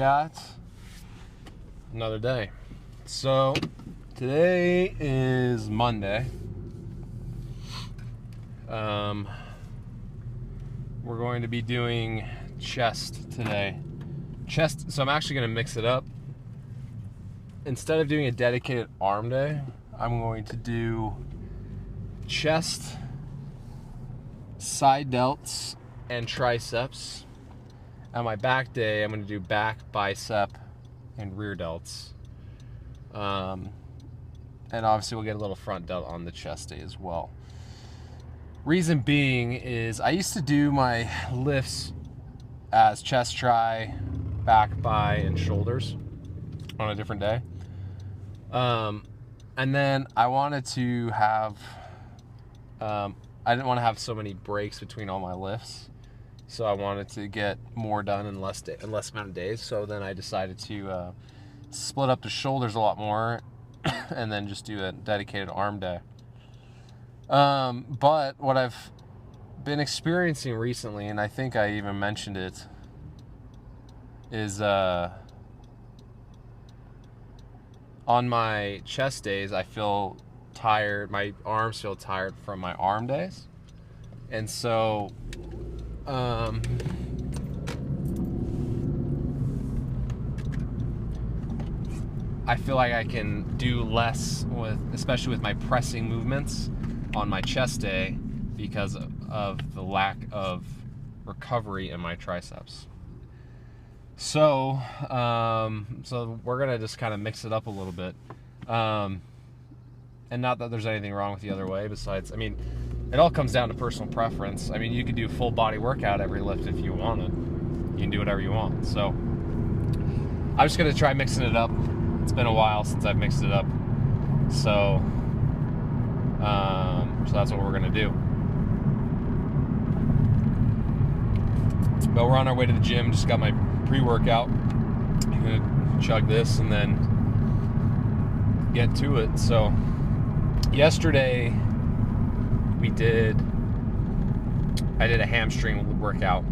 got another day. So today is Monday. We're going to be doing chest today. So I'm actually going to mix it up. Instead of doing a dedicated arm day, I'm going to do chest, side delts, and triceps. On my back day, I'm going to do back, bicep, and rear delts. And obviously we'll get a little front delt on the chest day as well. Reason being is I used to do my lifts as chest, tri, back, bi, and shoulders on a different day. And then I wanted to have, I didn't want to have so many breaks between all my lifts. So I wanted to get more done in less amount of days. So then I decided to split up the shoulders a lot more and then just do a dedicated arm day. But what I've been experiencing recently, and I think I even mentioned it, is on my chest days, I feel tired. My arms feel tired from my arm days. And so I feel like I can do less especially with my pressing movements on my chest day because of the lack of recovery in my triceps. So we're gonna just kind of mix it up a little bit, and not that there's anything wrong with the other way. Besides, I mean, it all comes down to personal preference. I mean, you could do full body workout every lift if you wanted. You can do whatever you want. So I'm just gonna try mixing it up. It's been a while since I've mixed it up, so that's what we're gonna do. But we're on our way to the gym. Just got my pre-workout. I'm gonna chug this and then get to it. So yesterday I did a hamstring workout,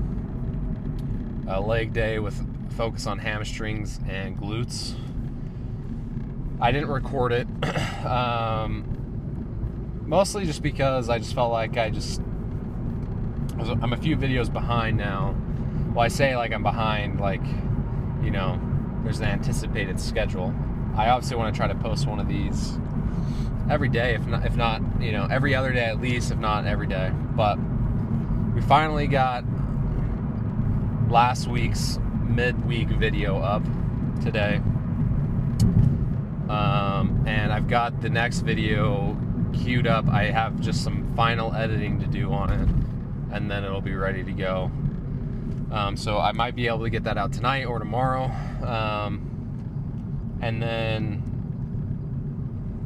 a leg day with focus on hamstrings and glutes. I didn't record it, mostly just because I just felt like I'm a few videos behind now. Well, I say like I'm behind, like, you know, there's an anticipated schedule. I obviously want to try to post one of these every day, if not, you know, every other day at least, if not every day. But we finally got last week's midweek video up today. And I've got the next video queued up. I have just some final editing to do on it, and then it'll be ready to go. So I might be able to get that out tonight or tomorrow. And then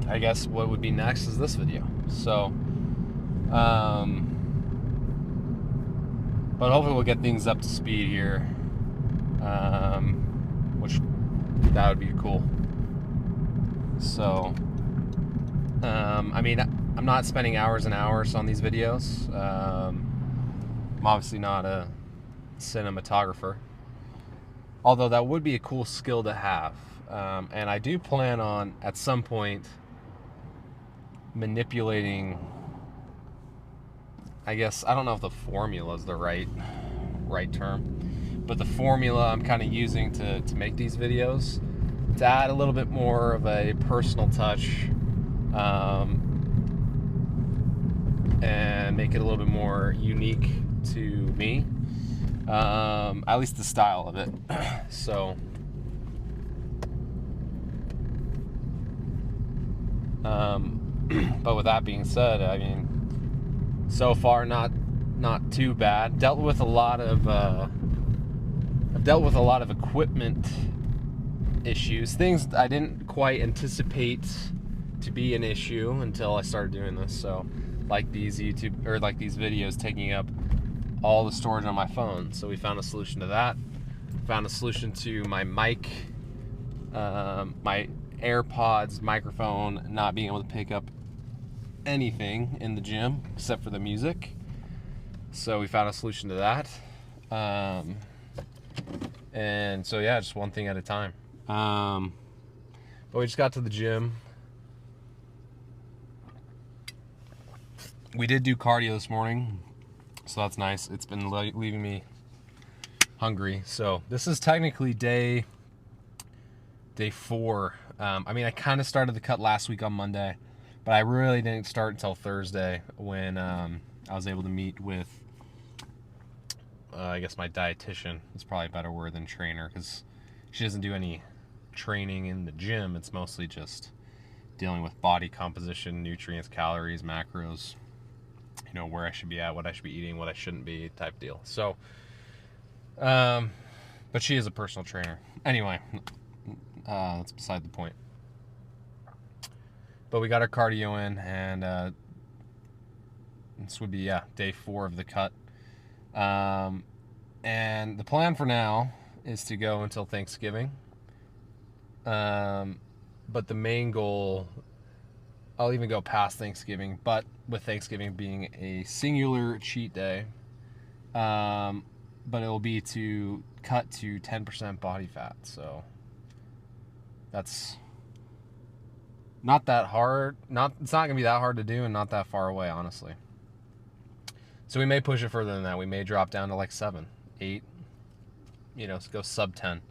I guess what would be next is this video. So, but hopefully we'll get things up to speed here, which that would be cool. So, I mean, I'm not spending hours and hours on these videos. I'm obviously not a cinematographer, although that would be a cool skill to have. And I do plan on, at some point, manipulating, I guess, I don't know if the formula is the right term, but the formula I'm kind of using to make these videos, to add a little bit more of a personal touch, and make it a little bit more unique to me, at least the style of it. So but with that being said, I mean, so far not too bad. Dealt with a lot of equipment issues, things I didn't quite anticipate to be an issue until I started doing this. So like these videos taking up all the storage on my phone. So we found a solution to that. Found a solution to my mic, my AirPods microphone not being able to pick up anything in the gym except for the music. So we found a solution to that. And so yeah, just one thing at a time. But we just got to the gym. We did do cardio this morning, so that's nice. It's been leaving me hungry. So this is technically day 4. I mean, I kind of started the cut last week on Monday, but I really didn't start until Thursday when I was able to meet with, I guess my dietitian is probably a better word than trainer, because she doesn't do any training in the gym. It's mostly just dealing with body composition, nutrients, calories, macros, you know, where I should be at, what I should be eating, what I shouldn't be, type deal. So, but she is a personal trainer. Anyway, that's beside the point. But we got our cardio in, and this would be, day 4 of the cut. And the plan for now is to go until Thanksgiving. But the main goal, I'll even go past Thanksgiving, but with Thanksgiving being a singular cheat day, but it will be to cut to 10% body fat. So that's not that hard. It's not gonna be that hard to do, and not that far away, honestly. So we may push it further than that. We may drop down to like 7, 8, you know, go sub 10.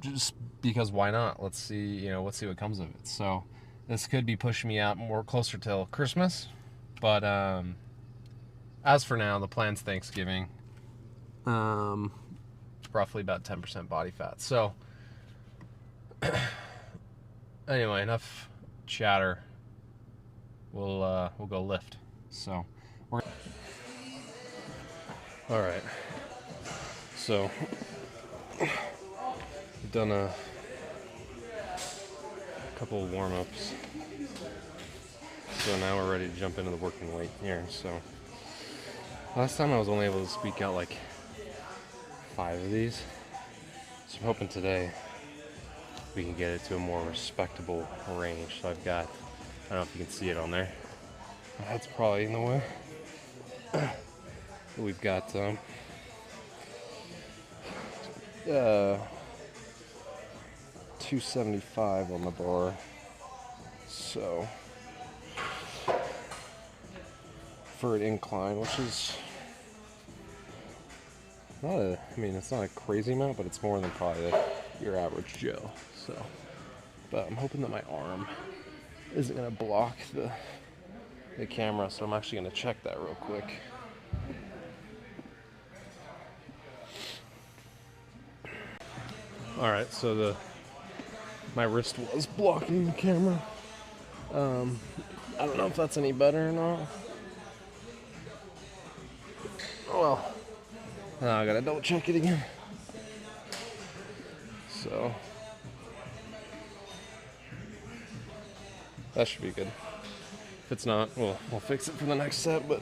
Just because why not? Let's see what comes of it. So this could be pushing me out more closer till Christmas, but as for now, the plan's Thanksgiving. Roughly about 10% body fat. So anyway, enough chatter. We'll go lift. So all right. So we've done a couple of warm-ups. So now we're ready to jump into the working weight here. So last time I was only able to squeak out like 5 of these. So I'm hoping today we can get it to a more respectable range. So I've got, I don't know if you can see it on there. That's probably in the way. We've got 275 on the bar. So for an incline, which is it's not a crazy amount, but it's more than probably your average Joe. So, but I'm hoping that my arm isn't gonna block the camera, so I'm actually gonna check that real quick. All right, so my wrist was blocking the camera. I don't know if that's any better or not. Well, I gotta double check it again. So that should be good. If it's not, we'll fix it for the next set, but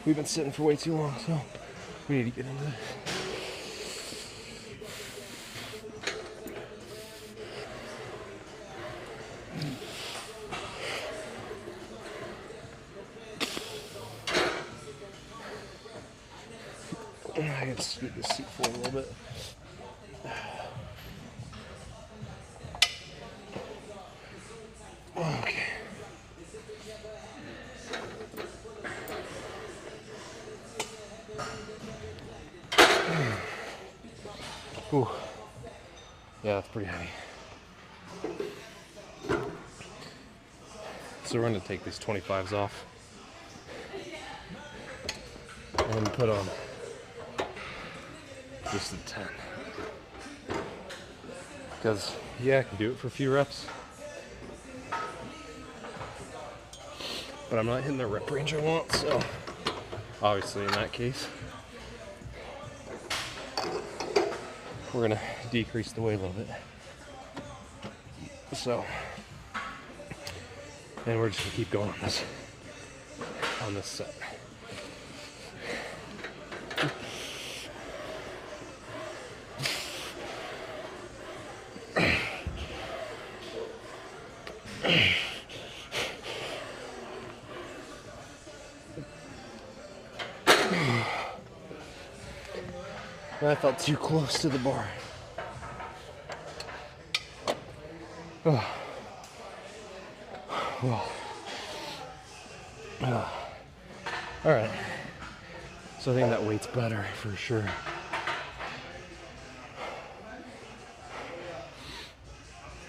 we've been sitting for way too long, so we need to get into it. I gotta scoot this seat forward a little bit. Okay. Ooh. Yeah, that's pretty heavy. So we're going to take these 25s off and put on just a 10. Because, yeah, I can do it for a few reps, but I'm not hitting the rep range I want, so obviously in that case, we're going to decrease the weight a little bit. So, and we're just going to keep going on this set. And I felt too close to the bar. Oh. Oh. Oh. All right. So I think that weight's better for sure.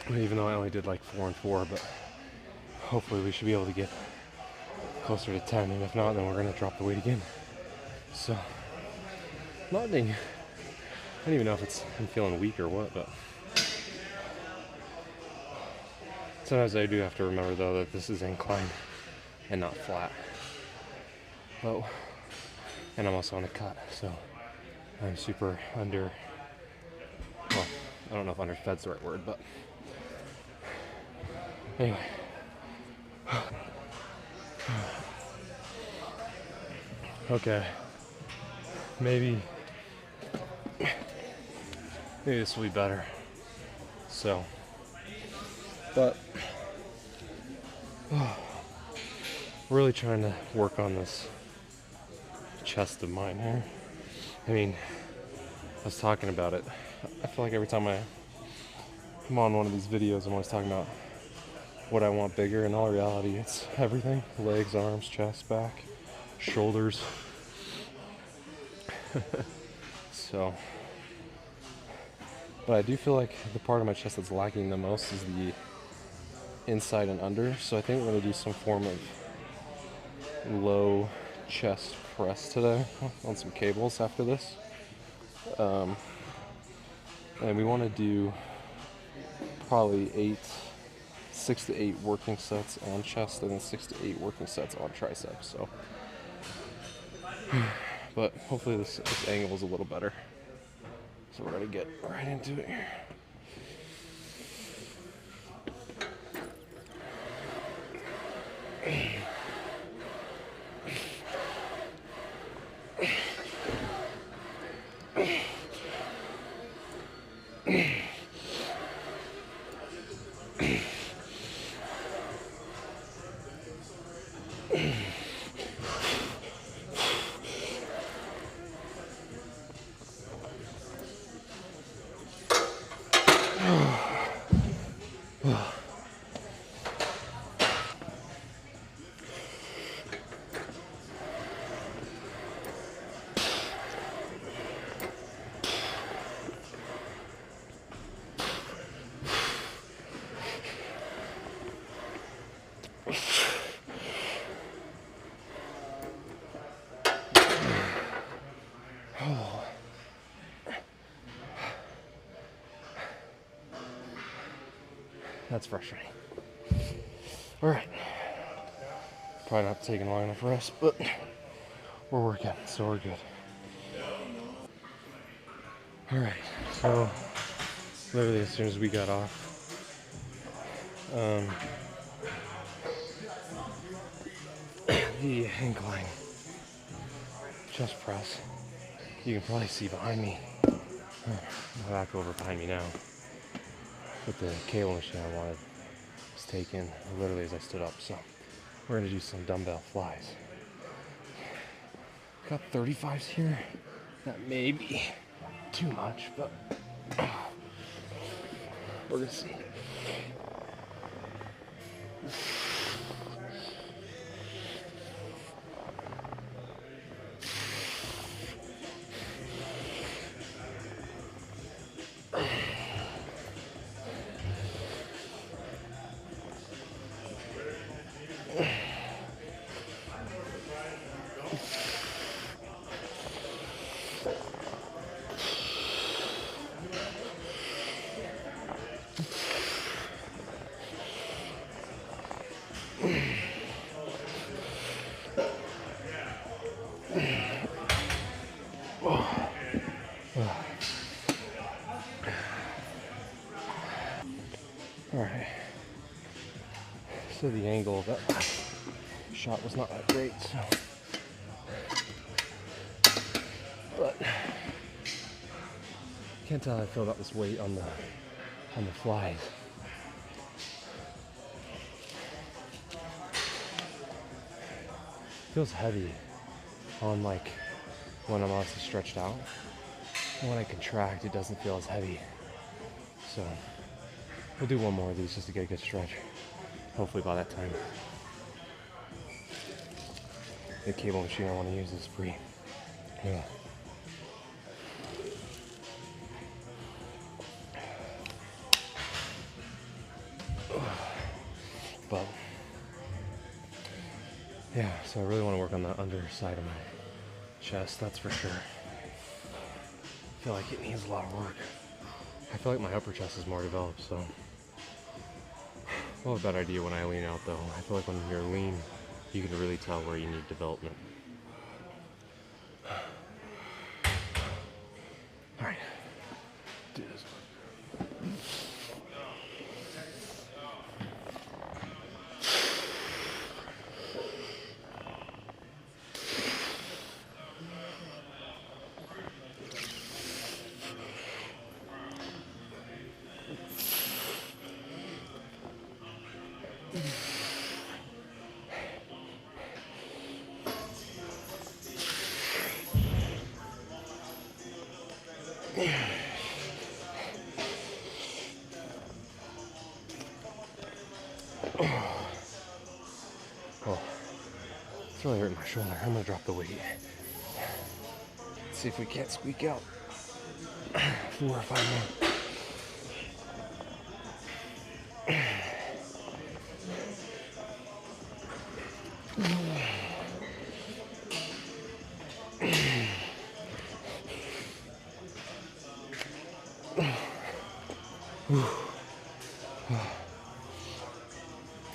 Even though I only did like 4 and 4, but hopefully we should be able to get closer to 10, and if not, then we're gonna drop the weight again. So, nothing. I don't even know if I'm feeling weak or what, but sometimes I do have to remember though that this is incline and not flat. Oh, and I'm also on a cut, so I'm super under. Well, I don't know if underfed's the right word, but anyway. Okay. Maybe this will be better. So, but really trying to work on this chest of mine here. I mean, I was talking about it. I feel like every time I'm on one of these videos, I'm always talking about what I want bigger. In all reality, it's everything: legs, arms, chest, back, shoulders. So, but I do feel like the part of my chest that's lacking the most is the inside and under. So I think we're going to do some form of low chest press today on some cables after this. And we want to do probably 6 to 8 working sets on chest, and then 6 to 8 working sets on triceps. So, but hopefully this angle is a little better. So we're gonna get right into it here. That's frustrating. All right. Probably not taking long enough rest, but we're working, so we're good. All right. So literally as soon as we got off, the incline chest press, you can probably see behind me. Back over behind me now. But the cable machine I wanted was taken literally as I stood up. So we're gonna do some dumbbell flies. Got 35s here. That may be too much, but we're gonna see. Alright, so the angle of that last shot was not that great, so. But can't tell how I feel about this weight on the flies. Feels heavy on like when I'm honestly stretched out. And when I contract, it doesn't feel as heavy. So we'll do one more of these just to get a good stretch. Hopefully by that time, the cable machine I want to use is free. Yeah. But yeah, so I really want to work on the underside of my chest, that's for sure. I feel like it needs a lot of work. I feel like my upper chest is more developed, so I'll have a better idea when I lean out though. I feel like when you're lean, you can really tell where you need development. All right, do this. Oh, it's really hurting my shoulder. I'm gonna drop the weight. Let's see if we can't squeak out 4 or 5 more.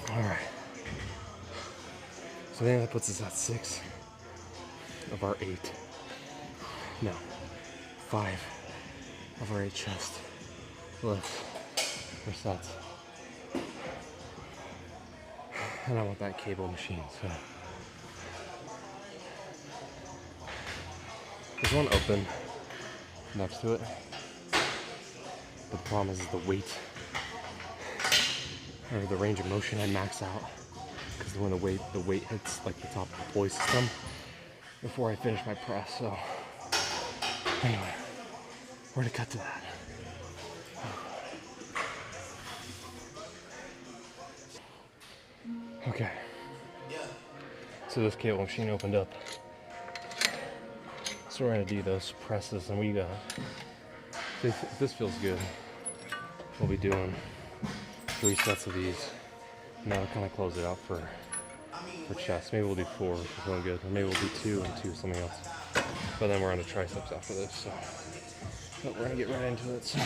Alright. So then that puts us at 6 of our 8. No, 5 of our 8 chest lifts or sets. And I want that cable machine, so. There's one open next to it. But the problem is the weight, or the range of motion I max out. Because when the weight hits like the top of the pulley system before I finish my press, so anyway, we're gonna cut to that. Okay, so this cable machine opened up, so we're gonna do those presses, and we got, if this feels good, we'll be doing 3 sets of these, and that'll kind of close it out for chest. Maybe we'll do 4 if we're feeling good, or maybe we'll do 2 and 2 something else, but then we're on to triceps after this, so but we're gonna get right into it. So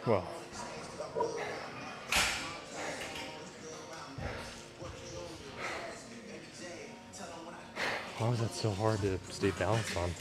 well, why was that so hard to stay balanced on?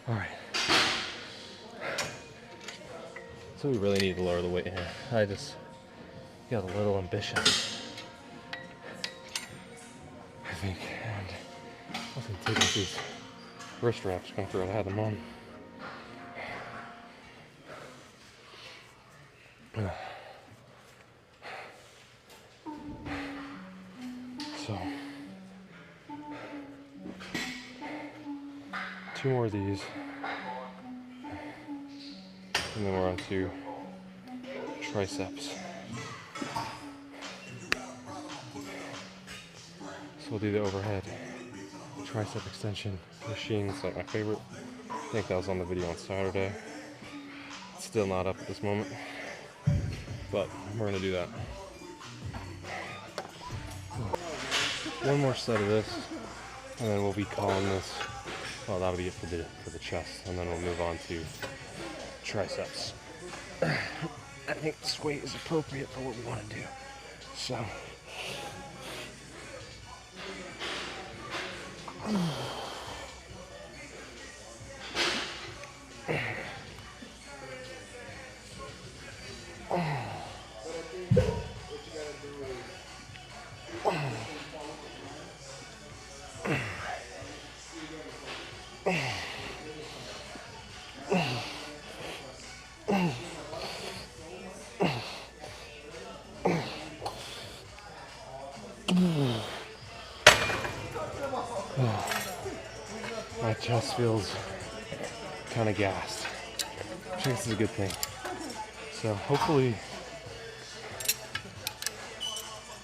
All right. So we really need to lower the weight here. I just got a little ambitious, I think, and also taking these wrist wraps after I had them on. So 2 more of these, and then we're on to triceps. So we'll do the overhead tricep extension machine. It's like my favorite. I think that was on the video on Saturday. still not up at this moment, but we're gonna do that. One more set of this, and then we'll be calling this. Well, that'll be it for the chest, and then we'll move on to triceps. I think this weight is appropriate for what we want to do. So. My chest feels kind of gassed, which I guess is a good thing. So hopefully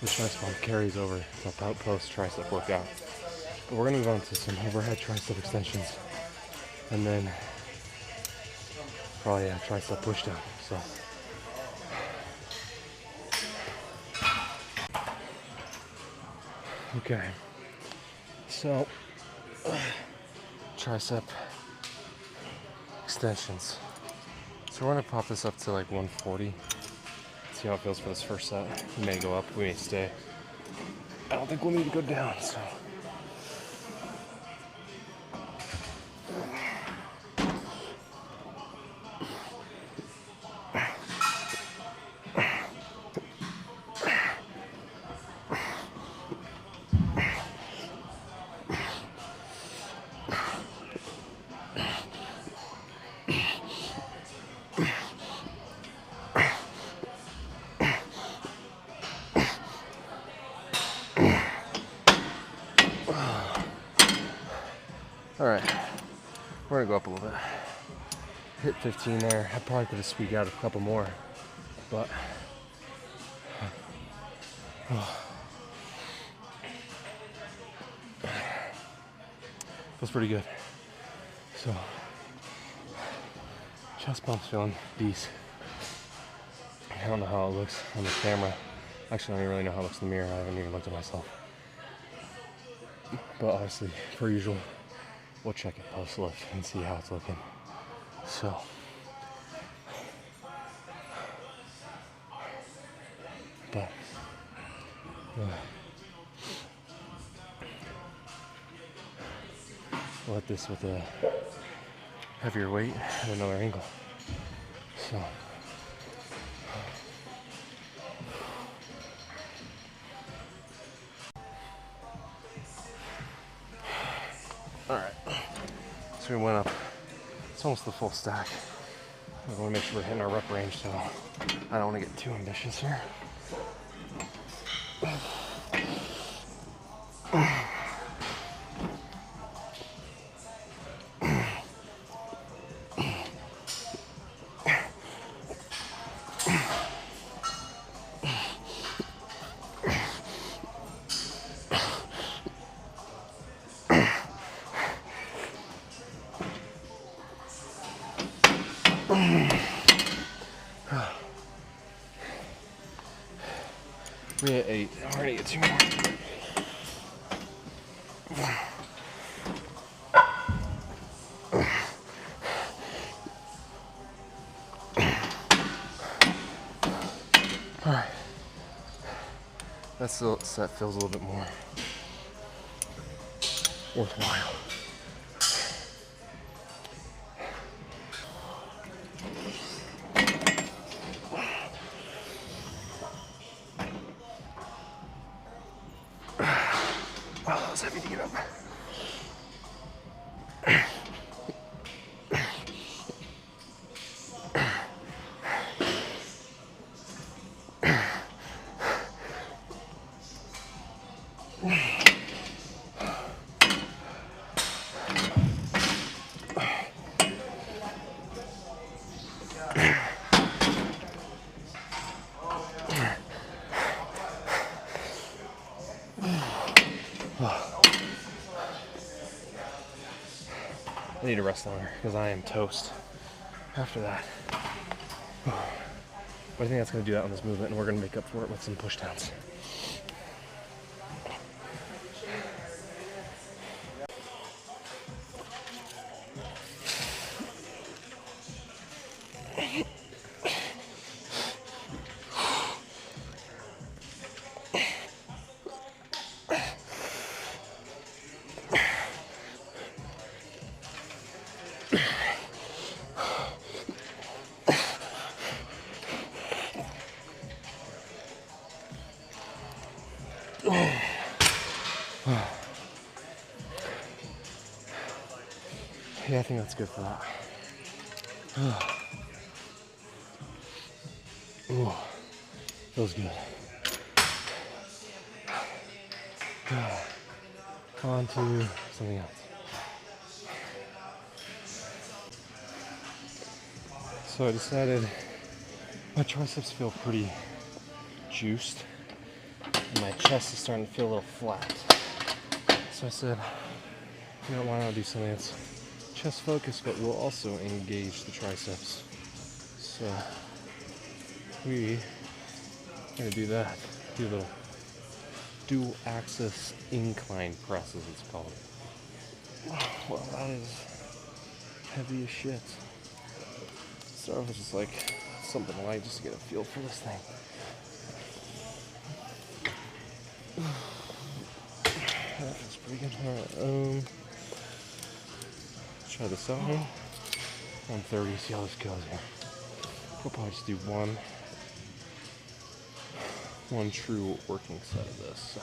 the tricep pump carries over to post tricep workout. But we're gonna move on to some overhead tricep extensions, and then probably a tricep push down. So. Okay, so tricep extensions. So we're gonna pop this up to like 140. See how it feels for this first set. We may go up, we may stay. I don't think we'll need to go down, so. All right, we're gonna go up a little bit. Hit 15 there. I probably could have squeaked out a couple more, but feels pretty good. So, chest pump's feeling decent. I don't know how it looks on the camera. Actually, I don't even really know how it looks in the mirror. I haven't even looked at myself. But obviously, per usual, we'll check it post lift and see how it's looking. So, but we'll hit this with a heavier weight at another angle. So. Alright, so we went up, it's almost the full stack. We want to make sure we're hitting our rep range, so I don't want to get too ambitious here. We hit 8. We're gonna get 2 more. All right. That set feels a little bit more worthwhile. Oh, it's heavy to get up. I need to rest longer because I am toast after that. But I think that's going to do that on this movement, and we're going to make up for it with some push downs. Yeah, I think that's good for that. Ooh, feels good. On to something else. So I decided my triceps feel pretty juiced, and my chest is starting to feel a little flat. So I said, you know, why not do something that's chest focused, but will also engage the triceps. So we are gonna do that. Do a little dual axis incline press, as it's called. Well, that is heavy as shit. Start off with just like something light, just to get a feel for this thing. That feels pretty good. Alright, let's try this out here. 130, see how this goes here. We'll probably just do one true working set of this. So.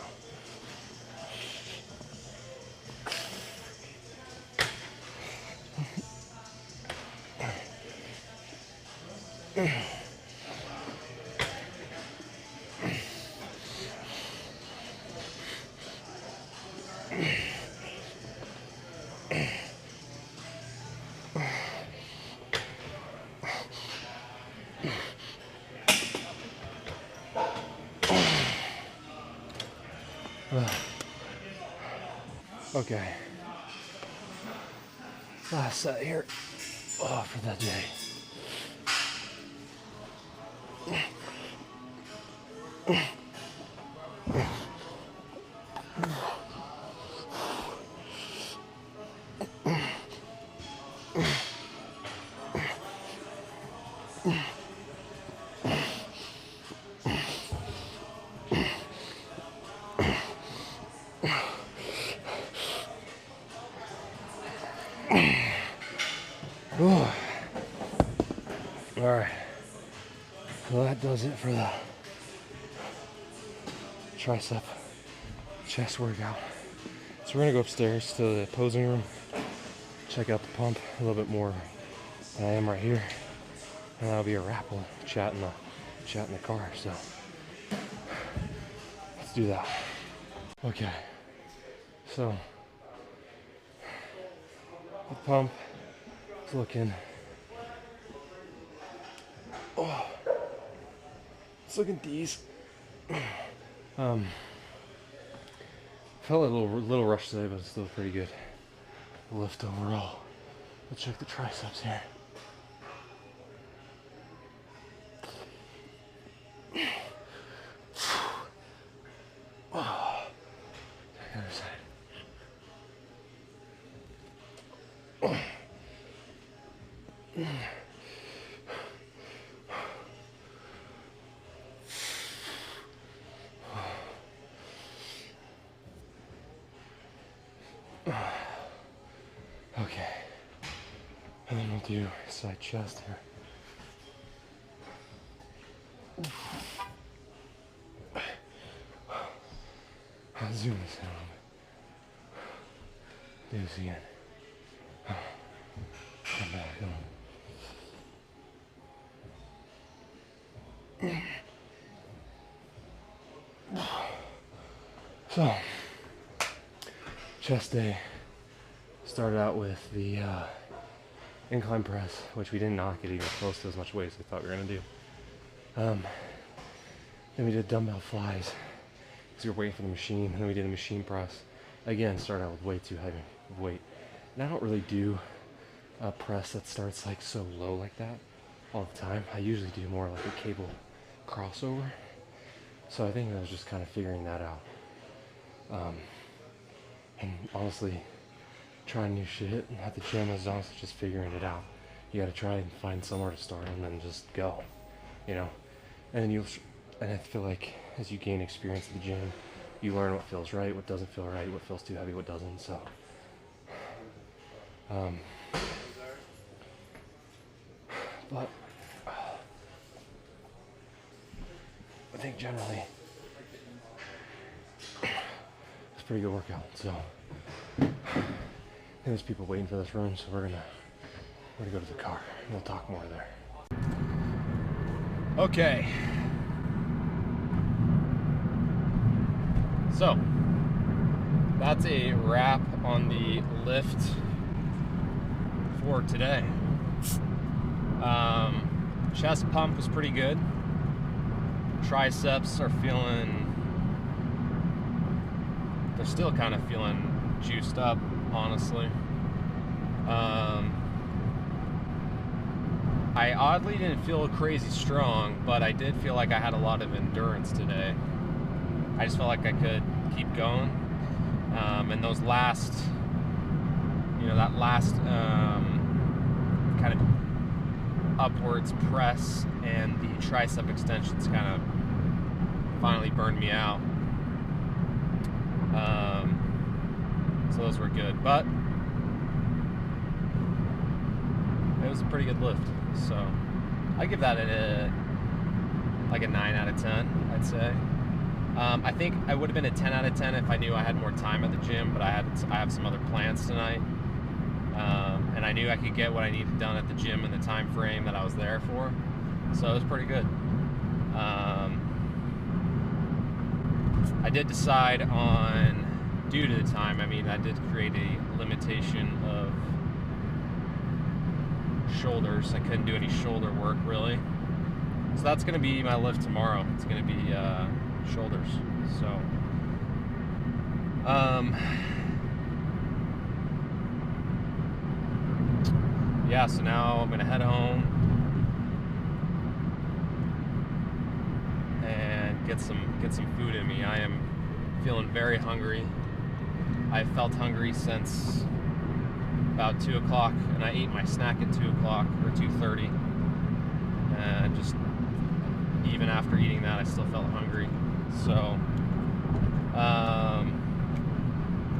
Okay. Last set here for that day. Alright, well that does it for the tricep chest workout. So we're going to go upstairs to the posing room, check out the pump a little bit more than I am right here, and that'll be a wrap. We'll chat in the car, so let's do that. Okay, so the pump is looking, it's looking decent. Felt a little rushed today, but it's still pretty good lift overall. Let's check the triceps here. Oh, the other side. Okay, and then we'll do side chest here. I'll zoom this in a little bit. Do this again. Come back on. So, chest day. Started out with the incline press, which we did not get even close to as much weight as we thought we were going to do. Then we did dumbbell flies because we were waiting for the machine. And then we did a machine press. Again, started out with way too heavy of weight. And I don't really do a press that starts like so low like that all the time. I usually do more like a cable crossover. So I think I was just kind of figuring that out. And honestly, trying new shit at the gym is honestly just figuring it out. You got to try and find somewhere to start and then just go, you know. And I feel like as you gain experience at the gym, you learn what feels right, what doesn't feel right, what feels too heavy, what doesn't. So, but I think generally it's a pretty good workout. So I think there's people waiting for this run, so we're gonna go to the car and we'll talk more there. Okay. So that's a wrap on the lift for today. Chest pump was pretty good. Triceps are they're still kind of feeling juiced up, honestly. I oddly didn't feel crazy strong, but I did feel like I had a lot of endurance today. I just felt like I could keep going. And those last, that last kind of upwards press and the tricep extensions kind of finally burned me out. So those were good, but it was a pretty good lift. So I give that a 9 out of 10, I'd say. I think I would have been a 10 out of 10 if I knew I had more time at the gym, but I have some other plans tonight. And I knew I could get what I needed done at the gym in the time frame that I was there for. So it was pretty good. I did decide on, due to the time, I did create a limitation of shoulders. I couldn't do any shoulder work really. So that's going to be my lift tomorrow. It's going to be shoulders. So yeah, so now I'm going to head home and get some food in me. I am feeling very hungry. I felt hungry since about 2 o'clock, and I ate my snack at 2 o'clock or 2:30, and just even after eating that, I still felt hungry. So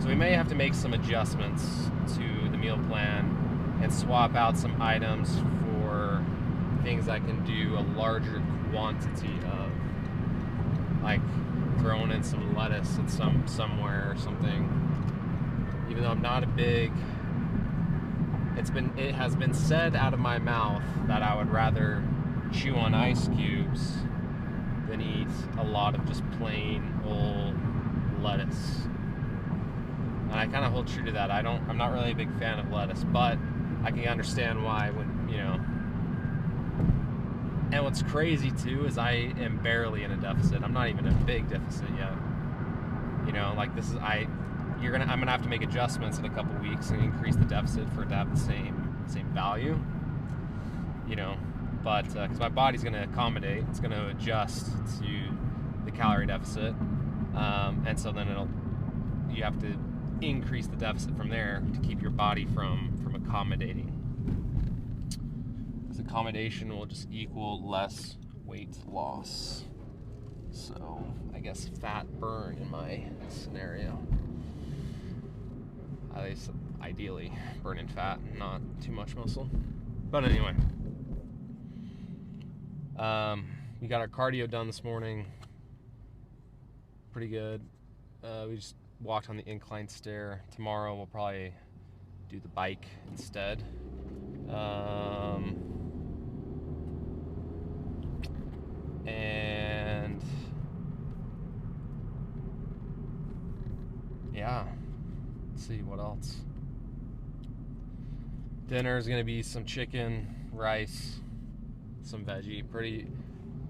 so we may have to make some adjustmts to the meal plan and swap out some items for things I can do a larger quantity of, like throwing in some lettuce at somewhere or something. Even though I'm not a big, it has been said out of my mouth that I would rather chew on ice cubes than eat a lot of just plain old lettuce. And I kind of hold true to that. I'm not really a big fan of lettuce, but I can understand why and what's crazy too is I am barely in a deficit. I'm not even in a big deficit yet. Like this is, I'm gonna have to make adjustments in a couple weeks and increase the deficit for it to have the same value. But because my body's gonna accommodate, it's gonna adjust to the calorie deficit, and so then you have to increase the deficit from there to keep your body from accommodating. Because accommodation will just equal less weight loss. So I guess fat burn in my scenario. At least ideally burning fat, not too much muscle. But anyway, we got our cardio done this morning. Pretty good. We just walked on the incline stair. Tomorrow we'll probably do the bike instead. And yeah, let's see what else. Dinner is gonna be some chicken, rice, some veggie.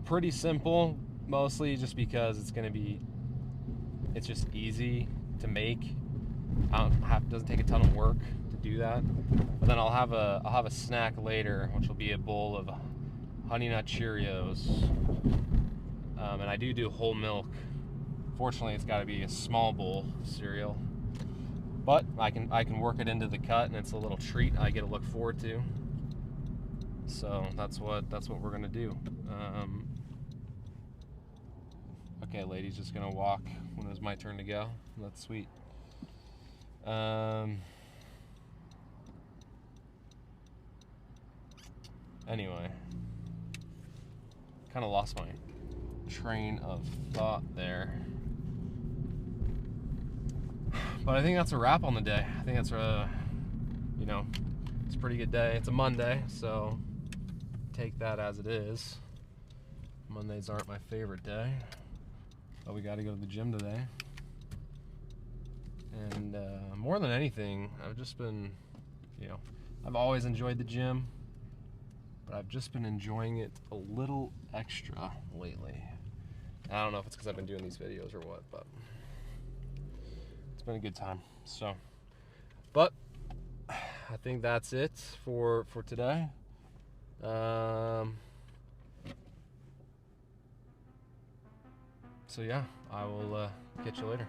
Pretty simple, mostly just because it's just easy to make. Doesn't take a ton of work to do that. But then I'll have a snack later, which will be a bowl of Honey Nut Cheerios And I do whole milk. Fortunately, it's got to be a small bowl of cereal, but I can work it into the cut, and it's a little treat I get to look forward to. So that's what we're gonna do. Okay, lady's just gonna walk when it was my turn to go. That's sweet. Anyway, kind of lost my train of thought there. But I think that's a wrap on the day. I think that's you know, it's a pretty good day. It's a Monday, so take that as it is. Mondays aren't my favorite day, but we got to go to the gym today. And more than anything, I've just been, I've always enjoyed the gym, but I've just been enjoying it a little extra lately. I don't know if it's because I've been doing these videos or what, but it's been a good time. So, but I think that's it for today. So yeah, I will catch you later.